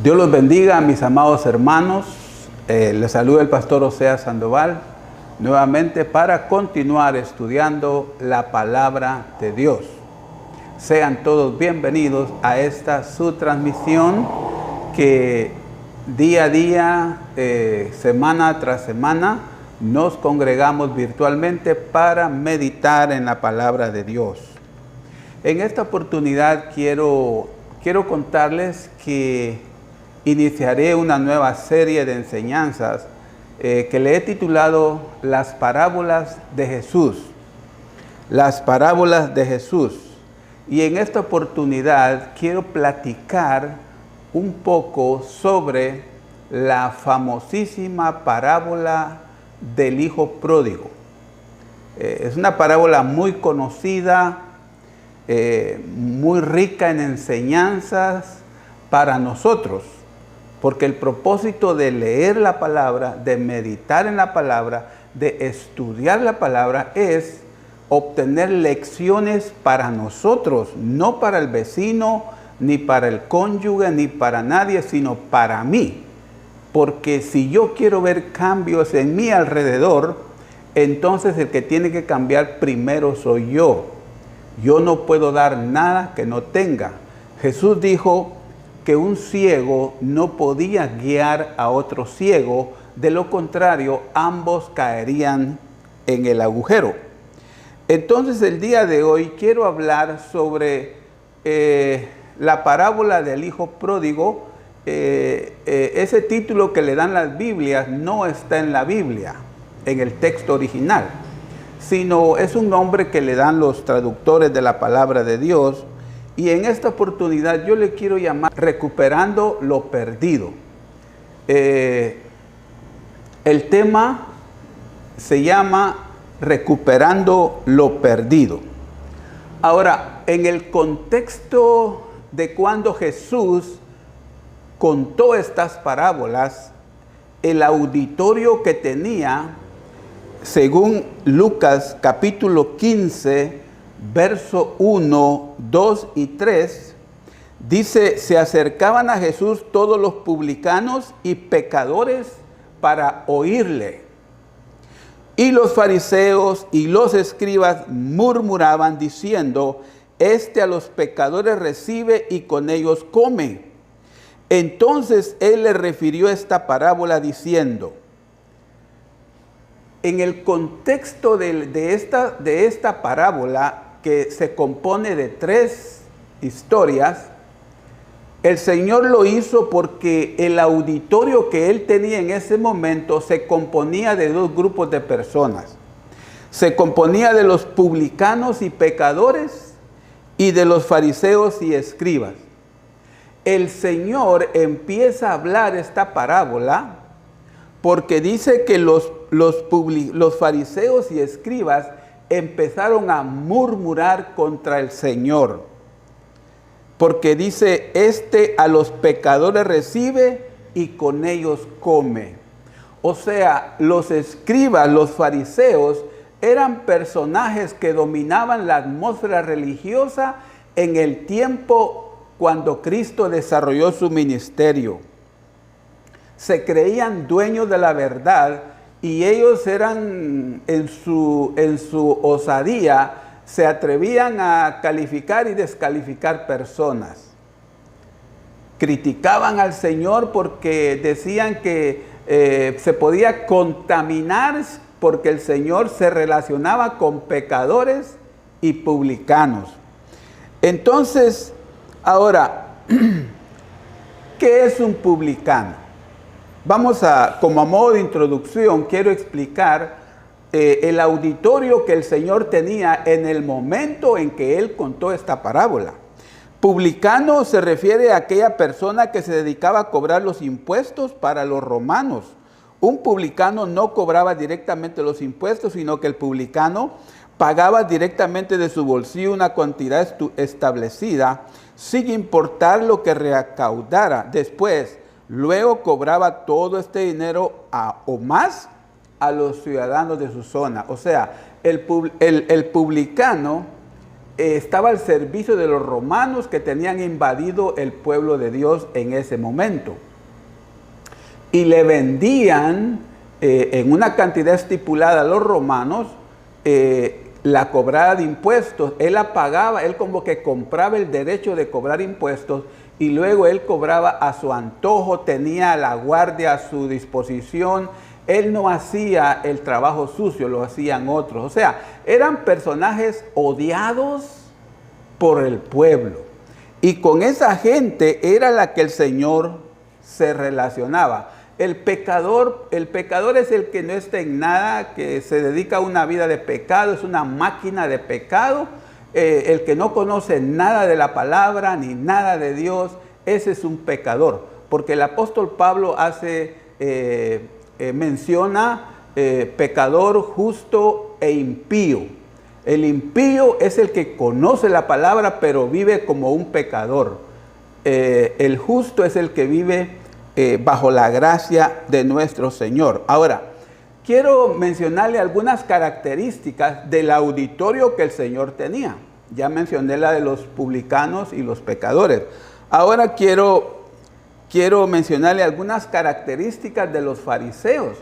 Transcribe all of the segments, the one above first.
Dios los bendiga, mis amados hermanos. Les saluda el pastor Oseas Sandoval nuevamente para continuar estudiando la palabra de Dios. Sean todos bienvenidos a esta su transmisión que día a día, semana tras semana, nos congregamos virtualmente para meditar en la palabra de Dios. En esta oportunidad quiero contarles que iniciaré una nueva serie de enseñanzas que le he titulado Las parábolas de Jesús. Las parábolas de Jesús. Y en esta oportunidad quiero platicar un poco sobre la famosísima parábola del hijo pródigo. Es una parábola muy conocida, muy rica en enseñanzas para nosotros, porque el propósito de leer la palabra, de meditar en la palabra, de estudiar la palabra es obtener lecciones para nosotros, no para el vecino, ni para el cónyuge, ni para nadie, sino para mí. Porque si yo quiero ver cambios en mi alrededor, entonces el que tiene que cambiar primero soy yo. Yo no puedo dar nada que no tenga. Jesús dijo que un ciego no podía guiar a otro ciego, de lo contrario, ambos caerían en el agujero. Entonces, el día de hoy quiero hablar sobre la parábola del hijo pródigo. Ese título que le dan las Biblias no está en la Biblia, en el texto original, sino es un nombre que le dan los traductores de la palabra de Dios. Y en esta oportunidad yo le quiero llamar recuperando lo perdido. El tema se llama recuperando lo perdido. Ahora, en el contexto de cuando Jesús contó estas parábolas, el auditorio que tenía, según Lucas capítulo 15, verso 1, 2 y 3, dice: se acercaban a Jesús todos los publicanos y pecadores para oírle. Y los fariseos y los escribas murmuraban diciendo: este a los pecadores recibe y con ellos come. Entonces él le refirió esta parábola diciendo: en el contexto de esta parábola, que se compone de 3 historias, el Señor lo hizo porque el auditorio que él tenía en ese momento se componía de 2 grupos de personas. Se componía de los publicanos y pecadores y de los fariseos y escribas. El Señor empieza a hablar esta parábola porque dice que los fariseos y escribas empezaron a murmurar contra el Señor. Porque dice: este a los pecadores recibe y con ellos come. O sea, los escribas, los fariseos, eran personajes que dominaban la atmósfera religiosa en el tiempo cuando Cristo desarrolló su ministerio. Se creían dueños de la verdad y ellos eran, en su osadía, se atrevían a calificar y descalificar personas. Criticaban al Señor porque decían que se podía contaminar porque el Señor se relacionaba con pecadores y publicanos. Entonces, ahora, ¿qué es un publicano? Vamos a, como a modo de introducción, quiero explicar el auditorio que el Señor tenía en el momento en que Él contó esta parábola. Publicano se refiere a aquella persona que se dedicaba a cobrar los impuestos para los romanos. Un publicano no cobraba directamente los impuestos, sino que el publicano pagaba directamente de su bolsillo una cantidad establecida, sin importar lo que recaudara después. Luego cobraba todo este dinero o más a los ciudadanos de su zona. O sea, el publicano estaba al servicio de los romanos que tenían invadido el pueblo de Dios en ese momento. Y le vendían en una cantidad estipulada a los romanos la cobrada de impuestos. Él la pagaba, él como que compraba el derecho de cobrar impuestos y luego él cobraba a su antojo, tenía la guardia a su disposición. Él no hacía el trabajo sucio, lo hacían otros. O sea, eran personajes odiados por el pueblo. Y con esa gente era la que el Señor se relacionaba. El pecador es el que no está en nada, que se dedica a una vida de pecado, es una máquina de pecado. El que no conoce nada de la palabra ni nada de Dios, ese es un pecador. Porque el apóstol Pablo menciona pecador, justo e impío. El impío es el que conoce la palabra pero vive como un pecador. El justo es el que vive bajo la gracia de nuestro Señor. Ahora, quiero mencionarle algunas características del auditorio que el Señor tenía. Ya mencioné la de los publicanos y los pecadores. Ahora quiero mencionarle algunas características de los fariseos,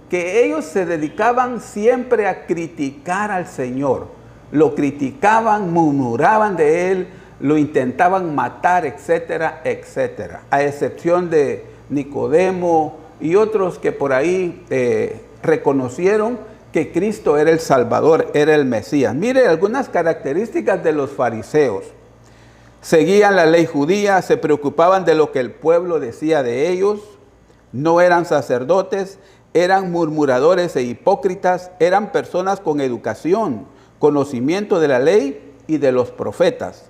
que ellos se dedicaban siempre a criticar al Señor. Lo criticaban, murmuraban de Él, lo intentaban matar, etcétera, etcétera. A excepción de Nicodemo y otros que por ahí reconocieron que Cristo era el Salvador, era el Mesías. Mire algunas características de los fariseos. Seguían la ley judía, se preocupaban de lo que el pueblo decía de ellos, no eran sacerdotes, eran murmuradores e hipócritas, eran personas con educación, conocimiento de la ley y de los profetas.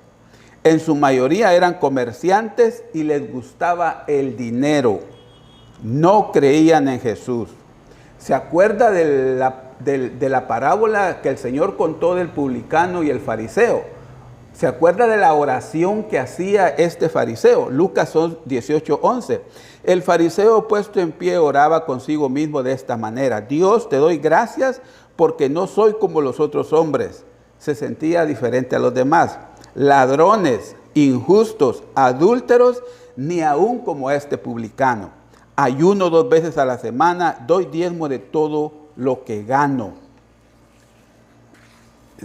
En su mayoría eran comerciantes y les gustaba el dinero. No creían en Jesús. ¿Se acuerda de la parábola que el Señor contó del publicano y el fariseo? ¿Se acuerda de la oración que hacía este fariseo? Lucas 18:11. El fariseo puesto en pie oraba consigo mismo de esta manera: Dios, te doy gracias porque no soy como los otros hombres. Se sentía diferente a los demás. Ladrones, injustos, adúlteros, ni aún como este publicano. Ayuno 2 veces a la semana, doy diezmo de todo lo que gano.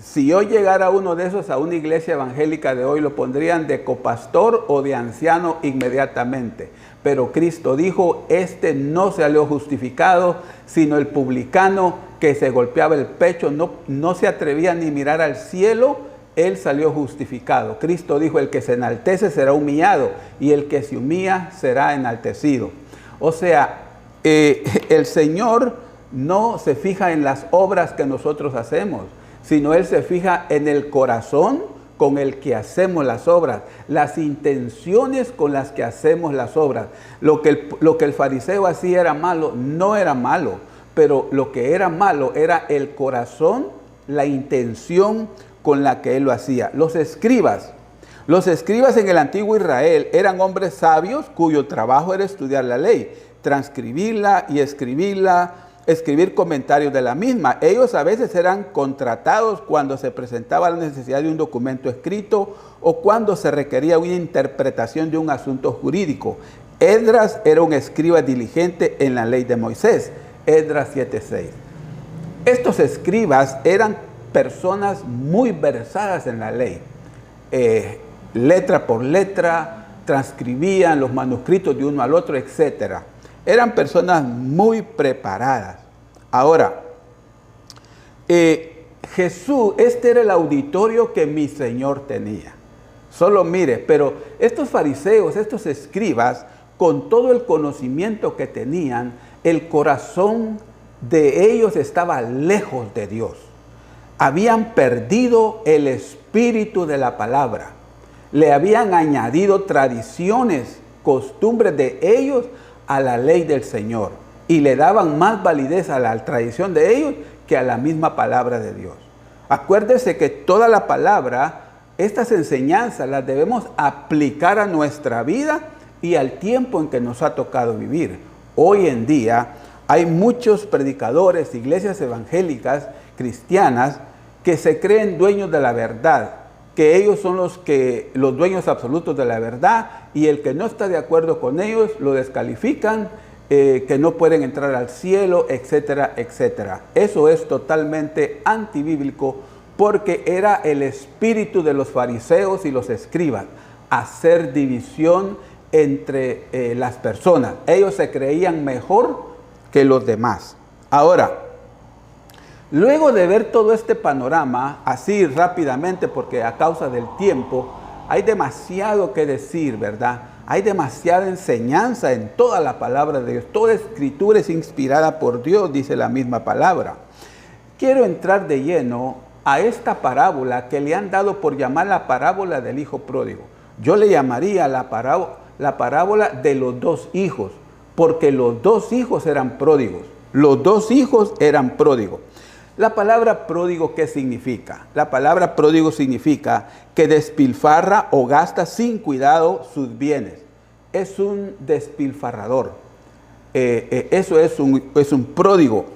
Si yo llegara uno de esos a una iglesia evangélica de hoy, lo pondrían de copastor o de anciano inmediatamente. Pero Cristo dijo, este no salió justificado, sino el publicano que se golpeaba el pecho, no se atrevía ni mirar al cielo, él salió justificado. Cristo dijo, el que se enaltece será humillado y el que se humilla será enaltecido. O sea, el Señor no se fija en las obras que nosotros hacemos, sino Él se fija en el corazón con el que hacemos las obras, las intenciones con las que hacemos las obras. Lo que el fariseo hacía era malo, no era malo, pero lo que era malo era el corazón, la intención con la que él lo hacía. Los escribas en el antiguo Israel eran hombres sabios cuyo trabajo era estudiar la ley, transcribirla y escribirla, escribir comentarios de la misma. Ellos a veces eran contratados cuando se presentaba la necesidad de un documento escrito o cuando se requería una interpretación de un asunto jurídico. Esdras era un escriba diligente en la ley de Moisés, Esdras 7:6. Estos escribas eran personas muy versadas en la ley, letra por letra, transcribían los manuscritos de uno al otro, etc. Eran personas muy preparadas. Ahora, Jesús, este era el auditorio que mi Señor tenía. Solo mire, pero estos fariseos, estos escribas, con todo el conocimiento que tenían, el corazón de ellos estaba lejos de Dios. Habían perdido el espíritu de la palabra. Le habían añadido tradiciones, costumbres de ellos a la ley del Señor. Y le daban más validez a la tradición de ellos que a la misma palabra de Dios. Acuérdese que toda la palabra, estas enseñanzas las debemos aplicar a nuestra vida y al tiempo en que nos ha tocado vivir. Hoy en día hay muchos predicadores, iglesias evangélicas, cristianas, que se creen dueños de la verdad, que ellos son los dueños absolutos de la verdad, y el que no está de acuerdo con ellos lo descalifican, que no pueden entrar al cielo, etcétera, etcétera. Eso es totalmente antibíblico, porque era el espíritu de los fariseos y los escribas, hacer división entre las personas. Ellos se creían mejor que los demás. Ahora, luego de ver todo este panorama, así rápidamente, porque a causa del tiempo, hay demasiado que decir, ¿verdad? Hay demasiada enseñanza en toda la palabra de Dios. Toda escritura es inspirada por Dios, dice la misma palabra. Quiero entrar de lleno a esta parábola que le han dado por llamar la parábola del hijo pródigo. Yo le llamaría la parábola de los dos hijos, porque los dos hijos eran pródigos. Los dos hijos eran pródigos. La palabra pródigo, ¿qué significa? La palabra pródigo significa que despilfarra o gasta sin cuidado sus bienes. Es un despilfarrador. Eso es un pródigo.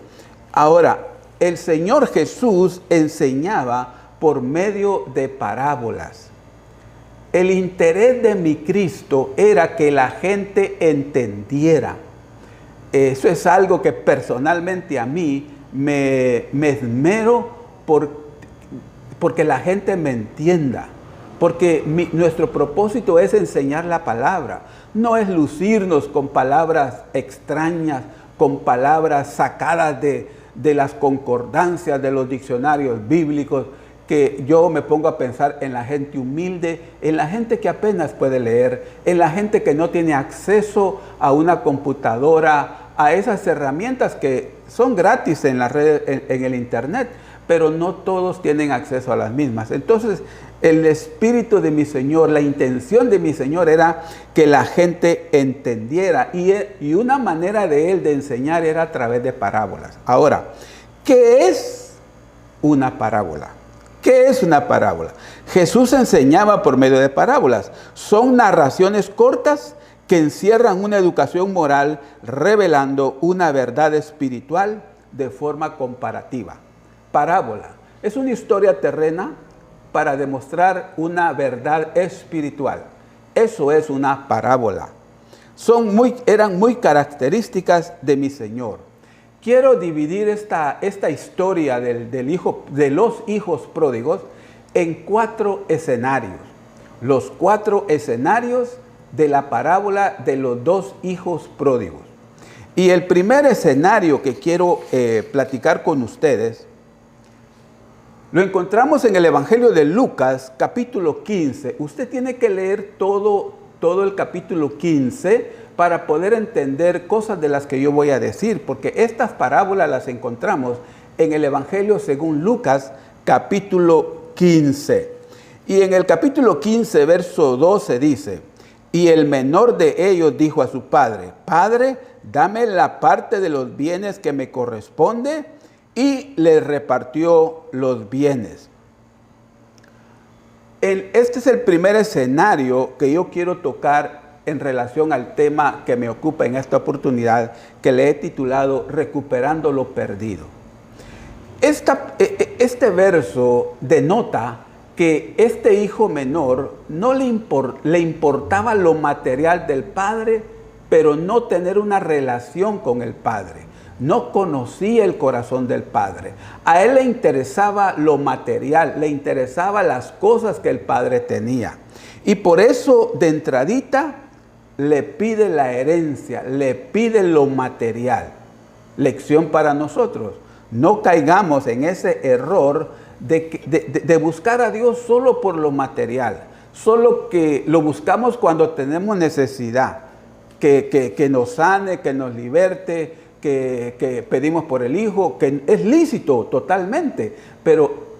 Ahora, el Señor Jesús enseñaba por medio de parábolas. El interés de mi Cristo era que la gente entendiera. Eso es algo que personalmente a mí me esmero porque la gente me entienda. Porque nuestro propósito es enseñar la palabra. No es lucirnos con palabras extrañas, con palabras sacadas de las concordancias de los diccionarios bíblicos, que yo me pongo a pensar en la gente humilde, en la gente que apenas puede leer, en la gente que no tiene acceso a una computadora, a esas herramientas que son gratis en la red, en el internet, pero no todos tienen acceso a las mismas. Entonces, el espíritu de mi Señor, la intención de mi Señor era que la gente entendiera, y una manera de Él de enseñar era a través de parábolas. Ahora, ¿qué es una parábola? ¿Qué es una parábola? Jesús enseñaba por medio de parábolas. Son narraciones cortas que encierran una educación moral, revelando una verdad espiritual de forma comparativa. Parábola es una historia terrena para demostrar una verdad espiritual. Eso es una parábola. Eran muy características de mi Señor. Quiero dividir esta historia de los hijos pródigos en 4 escenarios. Los 4 escenarios de la parábola de los 2 hijos pródigos. Y el primer escenario que quiero platicar con ustedes lo encontramos en el Evangelio de Lucas, capítulo 15. Usted tiene que leer todo el capítulo 15 para poder entender cosas de las que yo voy a decir, porque estas parábolas las encontramos en el Evangelio según Lucas, capítulo 15. Y en el capítulo 15, verso 12 dice: y el menor de ellos dijo a su padre: Padre, dame la parte de los bienes que me corresponde, y le repartió los bienes. Este es el primer escenario que yo quiero tocar en relación al tema que me ocupa en esta oportunidad, que le he titulado Recuperando lo Perdido. Este verso denota que este hijo menor no le importaba lo material del padre, pero no tener una relación con el padre. No conocía el corazón del padre. A él le interesaba lo material, le interesaba las cosas que el padre tenía. Y por eso, de entradita, le pide la herencia, le pide lo material. Lección para nosotros: no caigamos en ese error de buscar a Dios solo por lo material, solo que lo buscamos cuando tenemos necesidad, que nos sane, que nos liberte, que pedimos por el hijo, que es lícito totalmente, pero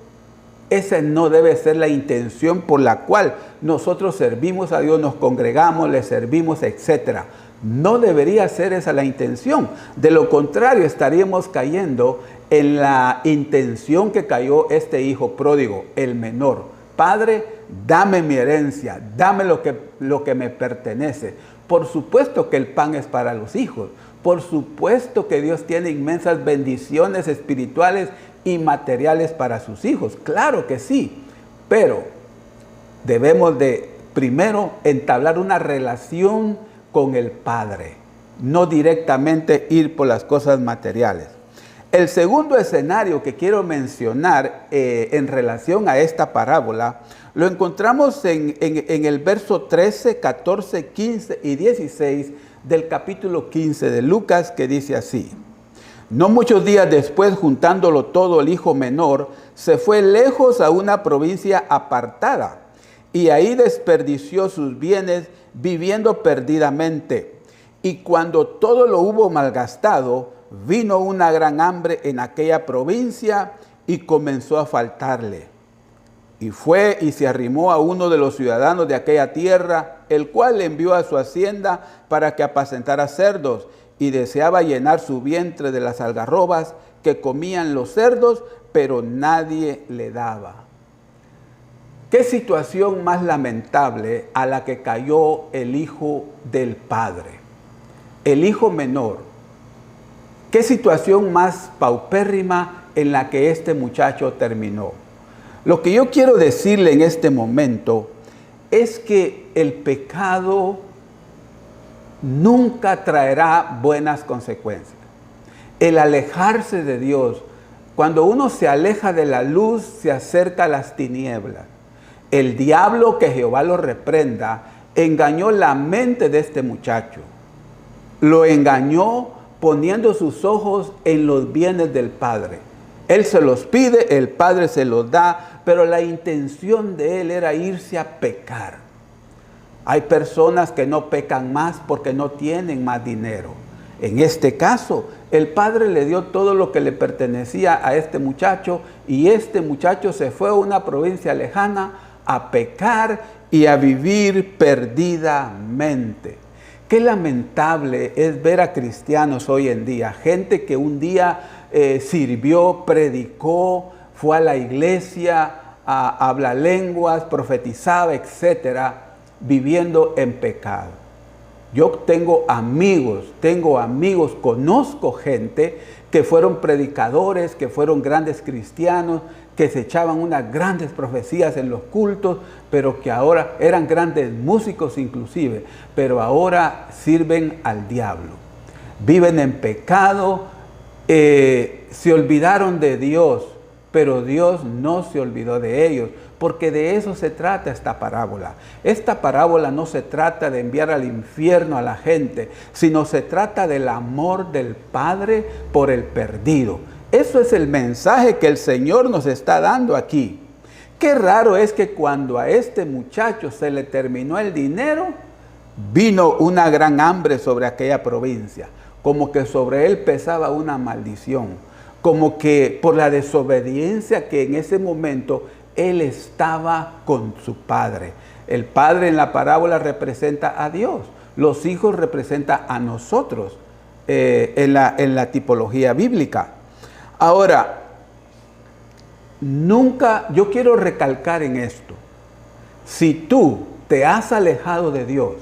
esa no debe ser la intención por la cual nosotros servimos a Dios, nos congregamos, le servimos, etc. No debería ser esa la intención. De lo contrario, estaríamos cayendo en la intención que cayó este hijo pródigo, el menor. Padre, dame mi herencia, dame lo que me pertenece. Por supuesto que el pan es para los hijos. Por supuesto que Dios tiene inmensas bendiciones espirituales y materiales para sus hijos. Claro que sí. Pero Debemos de primero entablar una relación con el Padre, no directamente ir por las cosas materiales. El segundo escenario que quiero mencionar en relación a esta parábola, lo encontramos en el verso 13, 14, 15 y 16 del capítulo 15 de Lucas, que dice así: No muchos días después, juntándolo todo, el hijo menor se fue lejos a una provincia apartada y ahí desperdició sus bienes viviendo perdidamente. Y cuando todo lo hubo malgastado, vino una gran hambre en aquella provincia y comenzó a faltarle. Y fue y se arrimó a uno de los ciudadanos de aquella tierra, el cual le envió a su hacienda para que apacentara cerdos, y deseaba llenar su vientre de las algarrobas que comían los cerdos, pero nadie le daba. ¿Qué situación más lamentable a la que cayó el hijo del padre? El hijo menor. ¿Qué situación más paupérrima en la que este muchacho terminó? Lo que yo quiero decirle en este momento es que el pecado nunca traerá buenas consecuencias. El alejarse de Dios, cuando uno se aleja de la luz, se acerca a las tinieblas. El diablo, que Jehová lo reprenda, engañó la mente de este muchacho. Lo engañó poniendo sus ojos en los bienes del Padre. Él se los pide, el Padre se los da, pero la intención de él era irse a pecar. Hay personas que no pecan más porque no tienen más dinero. En este caso, el Padre le dio todo lo que le pertenecía a este muchacho, y este muchacho se fue a una provincia lejana a pecar y a vivir perdidamente. Qué lamentable es ver a cristianos hoy en día, gente que un día sirvió, predicó, fue a la iglesia, habla lenguas, profetizaba, etcétera, viviendo en pecado. Yo tengo amigos, conozco gente que fueron predicadores, que fueron grandes cristianos, que se echaban unas grandes profecías en los cultos, pero que ahora eran grandes músicos inclusive, pero ahora sirven al diablo. Viven en pecado, se olvidaron de Dios, pero Dios no se olvidó de ellos, porque de eso se trata esta parábola. Esta parábola no se trata de enviar al infierno a la gente, sino se trata del amor del Padre por el perdido. Eso es el mensaje que el Señor nos está dando aquí. Qué raro es que cuando a este muchacho se le terminó el dinero, vino una gran hambre sobre aquella provincia, como que sobre él pesaba una maldición, como que por la desobediencia que en ese momento él estaba con su padre. El padre en la parábola representa a Dios, los hijos representan a nosotros en la tipología bíblica. Ahora, yo quiero recalcar en esto: si tú te has alejado de Dios,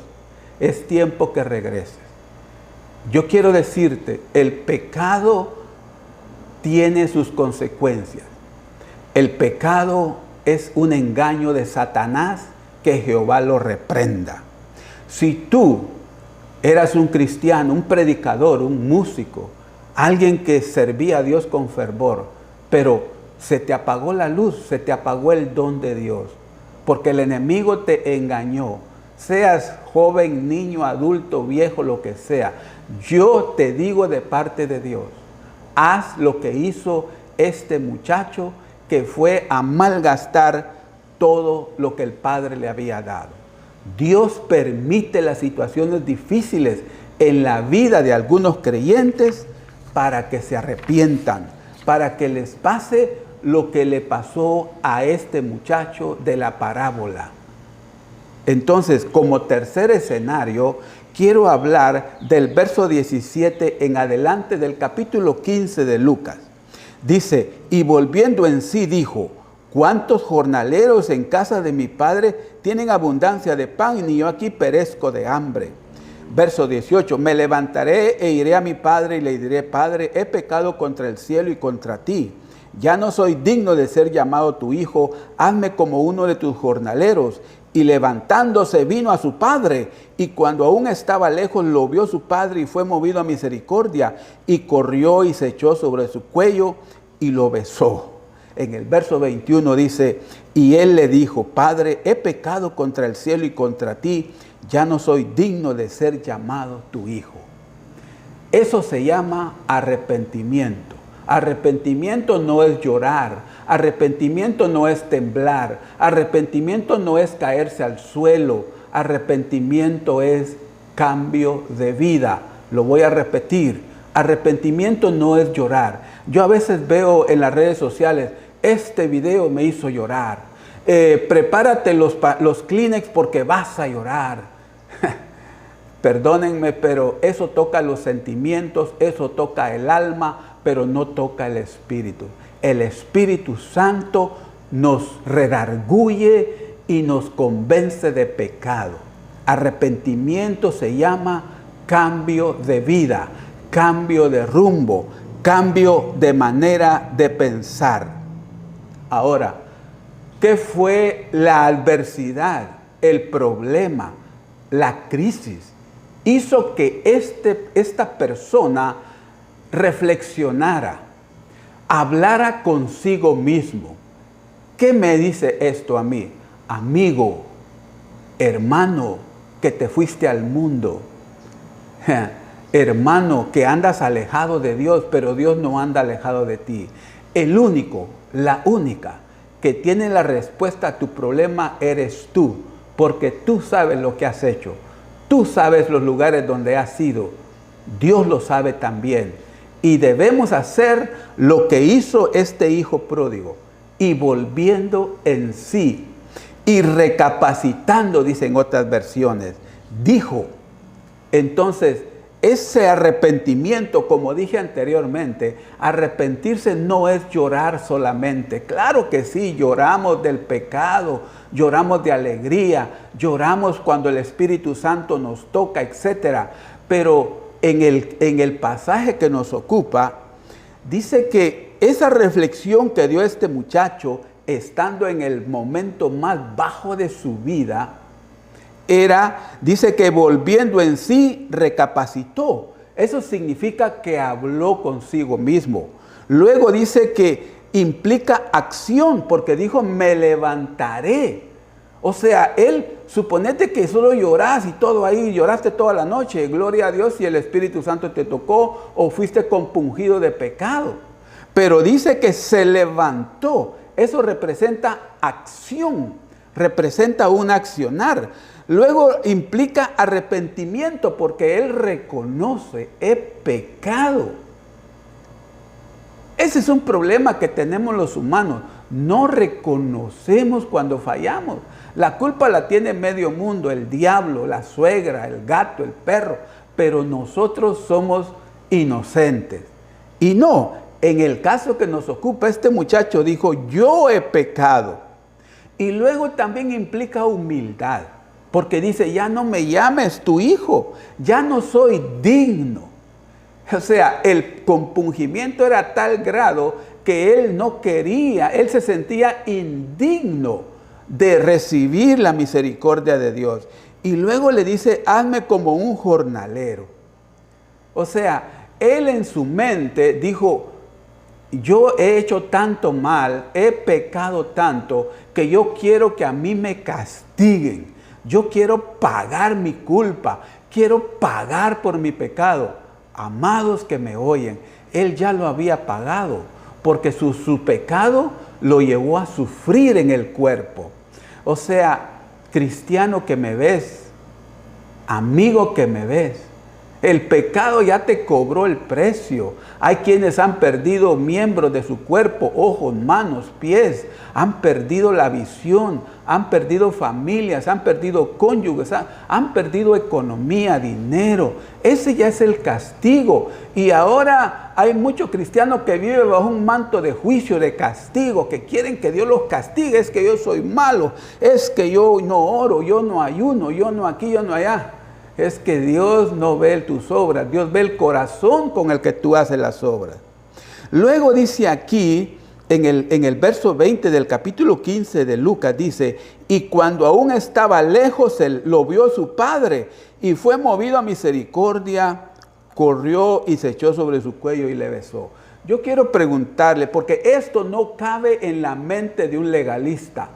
es tiempo que regreses. Yo quiero decirte, el pecado tiene sus consecuencias. El pecado es un engaño de Satanás, que Jehová lo reprenda. Si tú eras un cristiano, un predicador, un músico, alguien que servía a Dios con fervor, pero se te apagó la luz, se te apagó el don de Dios, porque el enemigo te engañó, seas joven, niño, adulto, viejo, lo que sea, yo te digo de parte de Dios, haz lo que hizo este muchacho, que fue a malgastar todo lo que el Padre le había dado. Dios permite las situaciones difíciles en la vida de algunos creyentes para que se arrepientan, para que les pase lo que le pasó a este muchacho de la parábola. Entonces, como tercer escenario, quiero hablar del verso 17 en adelante del capítulo 15 de Lucas. Dice: y volviendo en sí dijo: ¿cuántos jornaleros en casa de mi padre tienen abundancia de pan, y yo aquí perezco de hambre? Verso 18: me levantaré e iré a mi padre y le diré: Padre, he pecado contra el cielo y contra ti. ya no soy digno de ser llamado tu hijo, hazme como uno de tus jornaleros. Y levantándose vino a su padre, y cuando aún estaba lejos lo vio su padre y fue movido a misericordia, y corrió y se echó sobre su cuello y lo besó. En el verso 21 dice, y él le dijo, Padre, he pecado contra el cielo y contra ti, ya no soy digno de ser llamado tu hijo. Eso se llama arrepentimiento. Arrepentimiento no es llorar, arrepentimiento no es temblar, arrepentimiento no es caerse al suelo, arrepentimiento es cambio de vida. Lo voy a repetir, arrepentimiento no es llorar. Yo a veces veo en las redes sociales, este video me hizo llorar, prepárate los Kleenex porque vas a llorar. Perdónenme, pero eso toca los sentimientos, eso toca el alma, pero no toca el Espíritu. El Espíritu Santo nos redarguye y nos convence de pecado. Arrepentimiento se llama cambio de vida, cambio de rumbo, cambio de manera de pensar. Ahora, ¿qué fue la adversidad, el problema, la crisis? Hizo que esta persona reflexionara, hablara consigo mismo. ¿Qué me dice esto a mí? Amigo, hermano, que te fuiste al mundo. Hermano, que andas alejado de Dios, pero Dios no anda alejado de ti. El único, la única que tiene la respuesta a tu problema eres tú, porque tú sabes lo que has hecho. Tú sabes los lugares donde has ido. Dios lo sabe también. Y debemos hacer lo que hizo este hijo pródigo. Y volviendo en sí. Y recapacitando, dicen otras versiones. Dijo. Entonces, ese arrepentimiento, como dije anteriormente, arrepentirse no es llorar solamente. Claro que sí, lloramos del pecado, lloramos de alegría, lloramos cuando el Espíritu Santo nos toca, etc. Pero en el pasaje que nos ocupa, dice que esa reflexión que dio este muchacho, estando en el momento más bajo de su vida, dice que volviendo en sí, recapacitó. Eso significa que habló consigo mismo. Luego dice que implica acción, porque dijo, me levantaré. O sea, suponete que solo lloras y todo ahí, lloraste toda la noche, gloria a Dios, y el Espíritu Santo te tocó o fuiste compungido de pecado. Pero dice que se levantó. Eso representa acción, representa un accionar. Luego implica arrepentimiento porque él reconoce, he pecado. Ese es un problema que tenemos los humanos. No reconocemos cuando fallamos. La culpa la tiene medio mundo, el diablo, la suegra, el gato, el perro. Pero nosotros somos inocentes. Y no, en el caso que nos ocupa, este muchacho dijo, yo he pecado. Y luego también implica humildad. Porque dice, ya no me llames tu hijo, ya no soy digno. O sea, el compungimiento era a tal grado que él no quería, él se sentía indigno de recibir la misericordia de Dios. Y luego le dice, hazme como un jornalero. O sea, él en su mente dijo, yo he hecho tanto mal, he pecado tanto, que yo quiero que a mí me castiguen. Yo quiero pagar mi culpa, quiero pagar por mi pecado. Amados que me oyen, él ya lo había pagado, porque su pecado lo llevó a sufrir en el cuerpo. O sea, cristiano que me ves, amigo que me ves, el pecado ya te cobró el precio. Hay quienes han perdido miembros de su cuerpo, ojos, manos, pies, han perdido la visión, han perdido familias, han perdido cónyuges, han perdido economía, dinero. Ese ya es el castigo. Y ahora hay muchos cristianos que viven bajo un manto de juicio, de castigo, que quieren que Dios los castigue. Es que yo soy malo, es que yo no oro, yo no ayuno, yo no aquí, yo no allá. Es que Dios no ve tus obras, Dios ve el corazón con el que tú haces las obras. Luego dice aquí en el verso 20 del capítulo 15 de Lucas dice, y cuando aún estaba lejos, él lo vio su padre y fue movido a misericordia, corrió y se echó sobre su cuello y le besó. Yo quiero preguntarle, porque esto no cabe en la mente de un legalista.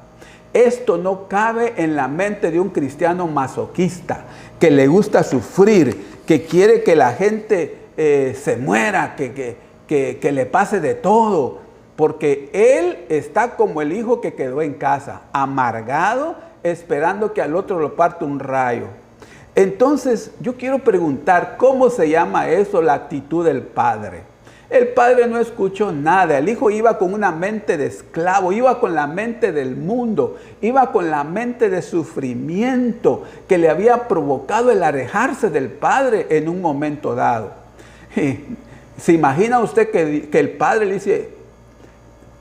Esto no cabe en la mente de un cristiano masoquista, que le gusta sufrir, que quiere que la gente se muera, que le pase de todo. Porque él está como el hijo que quedó en casa, amargado, esperando que al otro lo parte un rayo. Entonces, yo quiero preguntar, ¿cómo se llama eso, la actitud del padre? El padre no escuchó nada, el hijo iba con una mente de esclavo, iba con la mente del mundo, iba con la mente de sufrimiento que le había provocado el alejarse del padre en un momento dado. ¿Se imagina usted que el padre le dice,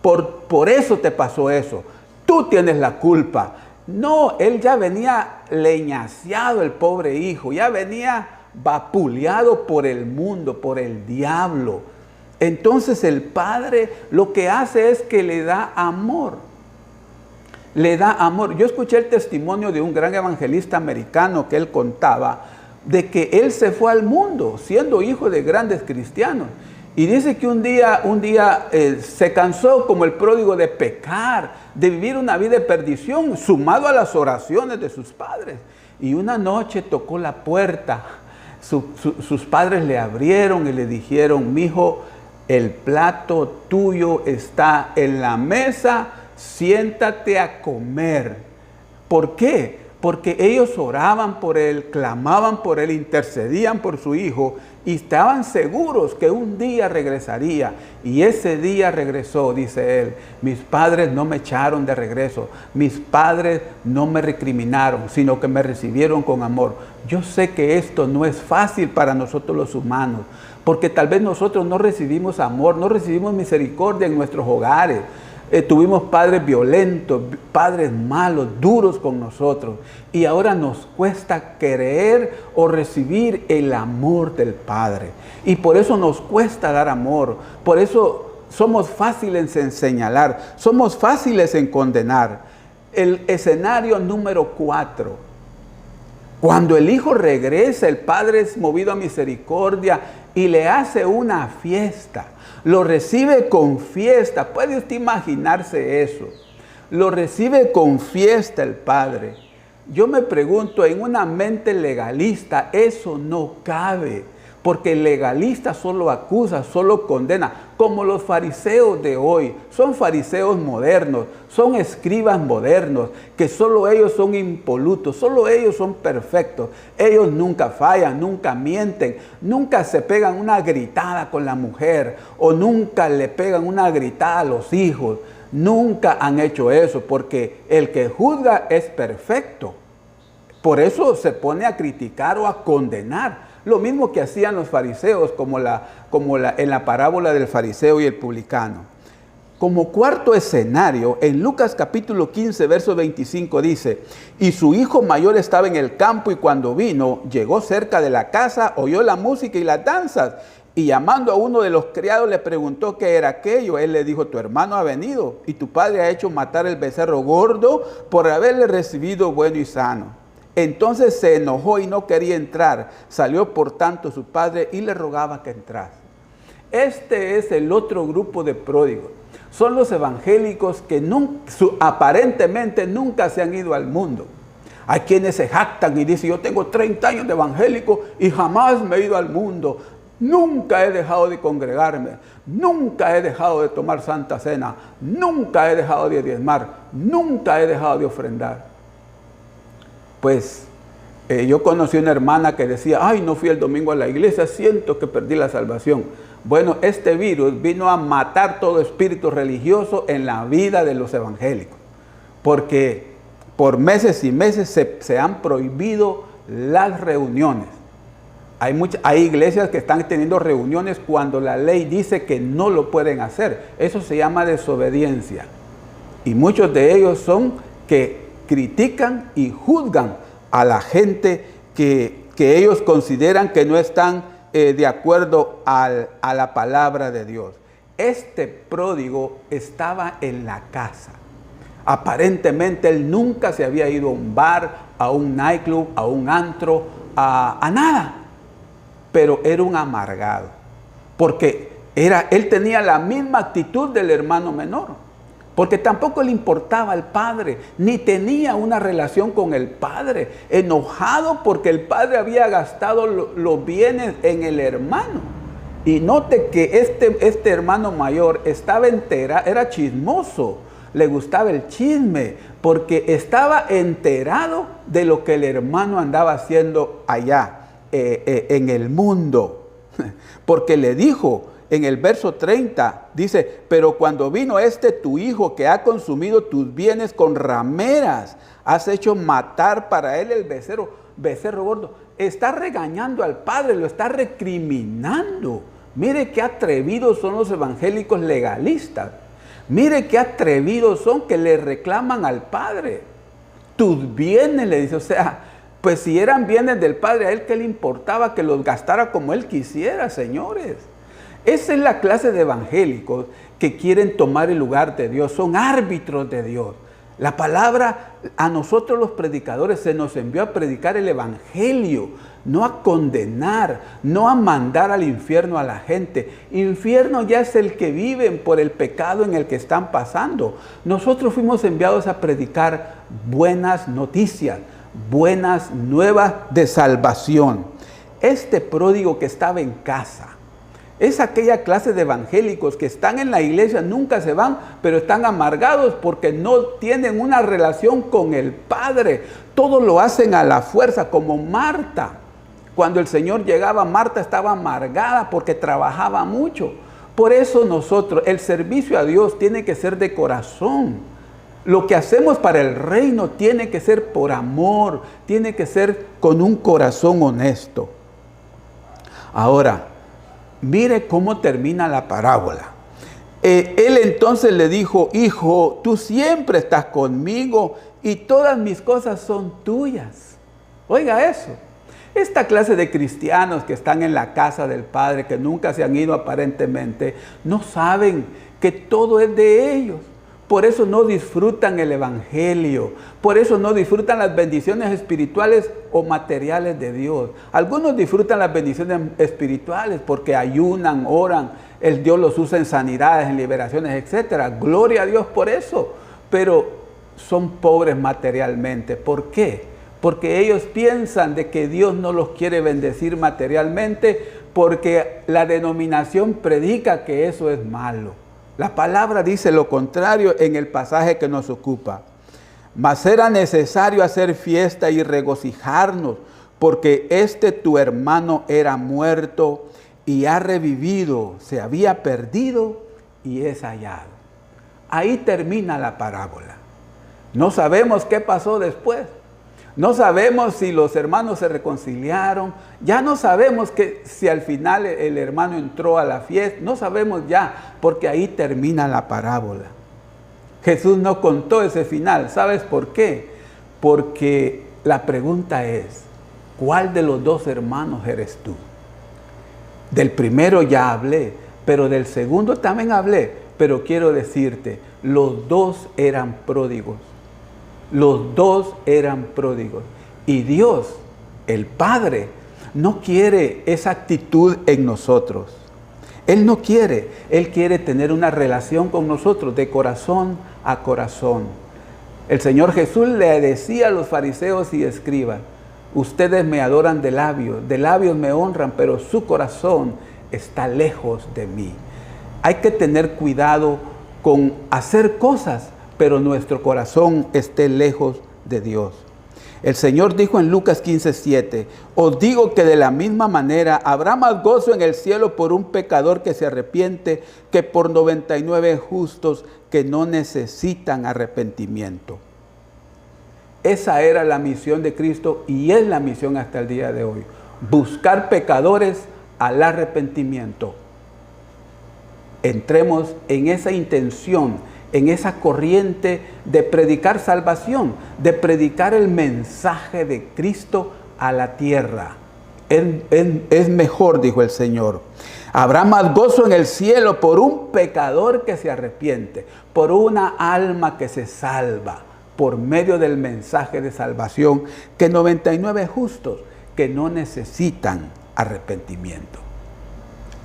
por eso te pasó eso, tú tienes la culpa? No, él ya venía leñaseado, el pobre hijo, ya venía vapuleado por el mundo, por el diablo. Entonces el padre lo que hace es que le da amor. Le da amor. Yo escuché el testimonio de un gran evangelista americano que él contaba de que él se fue al mundo siendo hijo de grandes cristianos. Y dice que un día se cansó como el pródigo de pecar, de vivir una vida de perdición, sumado a las oraciones de sus padres. Y una noche tocó la puerta. Sus padres le abrieron y le dijeron, mijo, el plato tuyo está en la mesa, siéntate a comer. ¿Por qué? Porque ellos oraban por él, clamaban por él, intercedían por su hijo y estaban seguros que un día regresaría. Y ese día regresó, dice él. Mis padres no me echaron de regreso, mis padres no me recriminaron, sino que me recibieron con amor. Yo sé que esto no es fácil para nosotros los humanos, porque tal vez nosotros no recibimos amor, no recibimos misericordia en nuestros hogares. Tuvimos padres violentos, padres malos, duros con nosotros. Y ahora nos cuesta creer o recibir el amor del Padre. Y por eso nos cuesta dar amor. Por eso somos fáciles en señalar, somos fáciles en condenar. El escenario número 4. Cuando el hijo regresa, el padre es movido a misericordia y le hace una fiesta. Lo recibe con fiesta. ¿Puede usted imaginarse eso? Lo recibe con fiesta el padre. Yo me pregunto, en una mente legalista eso no cabe. Porque el legalista solo acusa, solo condena, como los fariseos de hoy. Son fariseos modernos, son escribas modernos, que solo ellos son impolutos, solo ellos son perfectos. Ellos nunca fallan, nunca mienten, nunca se pegan una gritada con la mujer o nunca le pegan una gritada a los hijos. Nunca han hecho eso, porque el que juzga es perfecto. Por eso se pone a criticar o a condenar. Lo mismo que hacían los fariseos, en la parábola del fariseo y el publicano. Como cuarto escenario, en Lucas capítulo 15, verso 25 dice, y su hijo mayor estaba en el campo y cuando vino, llegó cerca de la casa, oyó la música y las danzas, y llamando a uno de los criados le preguntó qué era aquello. Él le dijo, tu hermano ha venido y tu padre ha hecho matar el becerro gordo por haberle recibido bueno y sano. Entonces se enojó y no quería entrar. Salió por tanto su padre y le rogaba que entrase. Este es el otro grupo de pródigos. Son los evangélicos que aparentemente nunca se han ido al mundo. Hay quienes se jactan y dicen, yo tengo 30 años de evangélico y jamás me he ido al mundo. Nunca he dejado de congregarme, nunca he dejado de tomar Santa Cena, nunca he dejado de diezmar, nunca he dejado de ofrendar. Pues yo conocí una hermana que decía, ay, no fui el domingo a la iglesia, siento que perdí la salvación. Bueno, este virus vino a matar todo espíritu religioso en la vida de los evangélicos, porque por meses y meses se han prohibido las reuniones. Hay iglesias que están teniendo reuniones cuando la ley dice que no lo pueden hacer. Eso se llama desobediencia. Y muchos de ellos son que critican y juzgan a la gente que ellos consideran que no están de acuerdo a la palabra de Dios. este pródigo estaba en la casa. Aparentemente él nunca se había ido a un bar, a un nightclub, a un antro, a nada. Pero era un amargado, porque él tenía la misma actitud del hermano menor, porque tampoco le importaba al padre, ni tenía una relación con el padre, enojado porque el padre había gastado los bienes en el hermano. Y note que este hermano mayor estaba enterado, era chismoso, le gustaba el chisme, porque estaba enterado de lo que el hermano andaba haciendo allá en el mundo. Porque le dijo en el verso 30, dice, pero cuando vino tu hijo que ha consumido tus bienes con rameras, has hecho matar para él el becerro gordo. Está regañando al padre, lo está recriminando. Mire qué atrevidos son los evangélicos legalistas. Mire qué atrevidos son que le reclaman al padre. Tus bienes, le dice, o sea, pues si eran bienes del padre, a él qué le importaba que los gastara como él quisiera, señores. Esa es la clase de evangélicos que quieren tomar el lugar de Dios, son árbitros de Dios. La palabra, a nosotros los predicadores se nos envió a predicar el evangelio, no a condenar, no a mandar al infierno a la gente. Infierno ya es el que viven por el pecado en el que están pasando. Nosotros fuimos enviados a predicar buenas noticias, buenas nuevas de salvación. Este pródigo que estaba en casa, es aquella clase de evangélicos que están en la iglesia, nunca se van, pero están amargados porque no tienen una relación con el Padre. Todo lo hacen a la fuerza, como Marta. Cuando el Señor llegaba, Marta estaba amargada porque trabajaba mucho. Por eso nosotros, el servicio a Dios tiene que ser de corazón. Lo que hacemos para el reino tiene que ser por amor, tiene que ser con un corazón honesto. Ahora, mire cómo termina la parábola. Él entonces le dijo, hijo, tú siempre estás conmigo y todas mis cosas son tuyas. Oiga eso. Esta clase de cristianos que están en la casa del Padre, que nunca se han ido aparentemente, no saben que todo es de ellos. Por eso no disfrutan el evangelio, por eso no disfrutan las bendiciones espirituales o materiales de Dios. Algunos disfrutan las bendiciones espirituales porque ayunan, oran, el Dios los usa en sanidades, en liberaciones, etc. Gloria a Dios por eso, pero son pobres materialmente. ¿Por qué? Porque ellos piensan de que Dios no los quiere bendecir materialmente porque la denominación predica que eso es malo. La palabra dice lo contrario en el pasaje que nos ocupa. Mas era necesario hacer fiesta y regocijarnos, porque tu hermano era muerto y ha revivido, se había perdido y es hallado. Ahí termina la parábola. No sabemos qué pasó después. No sabemos si los hermanos se reconciliaron, ya no sabemos si al final el hermano entró a la fiesta, no sabemos ya, porque ahí termina la parábola. Jesús no contó ese final, ¿sabes por qué? Porque la pregunta es, ¿cuál de los dos hermanos eres tú? Del primero ya hablé, pero del segundo también hablé, pero quiero decirte, los dos eran pródigos. Los dos eran pródigos. Y Dios, el Padre, no quiere esa actitud en nosotros. Él no quiere. Él quiere tener una relación con nosotros de corazón a corazón. El Señor Jesús le decía a los fariseos y escribas, ustedes me adoran de labios me honran, pero su corazón está lejos de mí. Hay que tener cuidado con hacer cosas, pero nuestro corazón esté lejos de Dios. El Señor dijo en Lucas 15:7, os digo que de la misma manera habrá más gozo en el cielo por un pecador que se arrepiente que por 99 justos que no necesitan arrepentimiento. Esa era la misión de Cristo y es la misión hasta el día de hoy. Buscar pecadores al arrepentimiento. Entremos en esa intención, en esa corriente de predicar salvación, de predicar el mensaje de Cristo a la tierra. es mejor, dijo el Señor. Habrá más gozo en el cielo por un pecador que se arrepiente, por una alma que se salva, por medio del mensaje de salvación, que 99 justos que no necesitan arrepentimiento.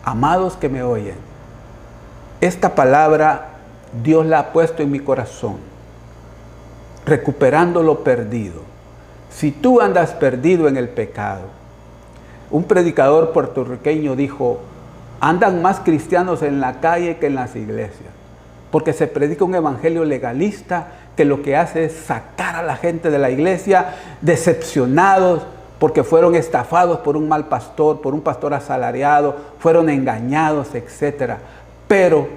Amados que me oyen, esta palabra Dios la ha puesto en mi corazón, recuperando lo perdido. Si tú andas perdido en el pecado, un predicador puertorriqueño dijo, andan más cristianos en la calle que en las iglesias, porque se predica un evangelio legalista que lo que hace es sacar a la gente de la iglesia decepcionados porque fueron estafados por un mal pastor, por un pastor asalariado, fueron engañados, etc. Pero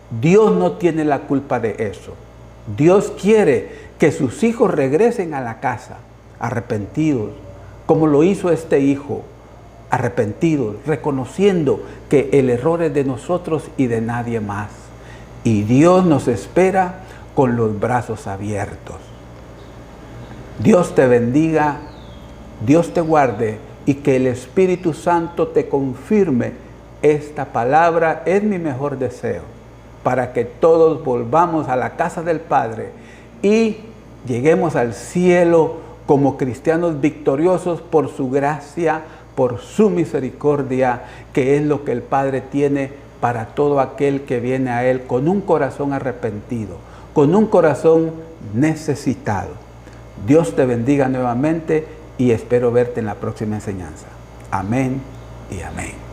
Dios no tiene la culpa de eso. Dios quiere que sus hijos regresen a la casa arrepentidos, como lo hizo este hijo, arrepentidos, reconociendo que el error es de nosotros y de nadie más. Y Dios nos espera con los brazos abiertos. Dios te bendiga, Dios te guarde y que el Espíritu Santo te confirme esta palabra. Es mi mejor deseo para que todos volvamos a la casa del Padre y lleguemos al cielo como cristianos victoriosos por su gracia, por su misericordia, que es lo que el Padre tiene para todo aquel que viene a Él con un corazón arrepentido, con un corazón necesitado. Dios te bendiga nuevamente y espero verte en la próxima enseñanza. Amén y amén.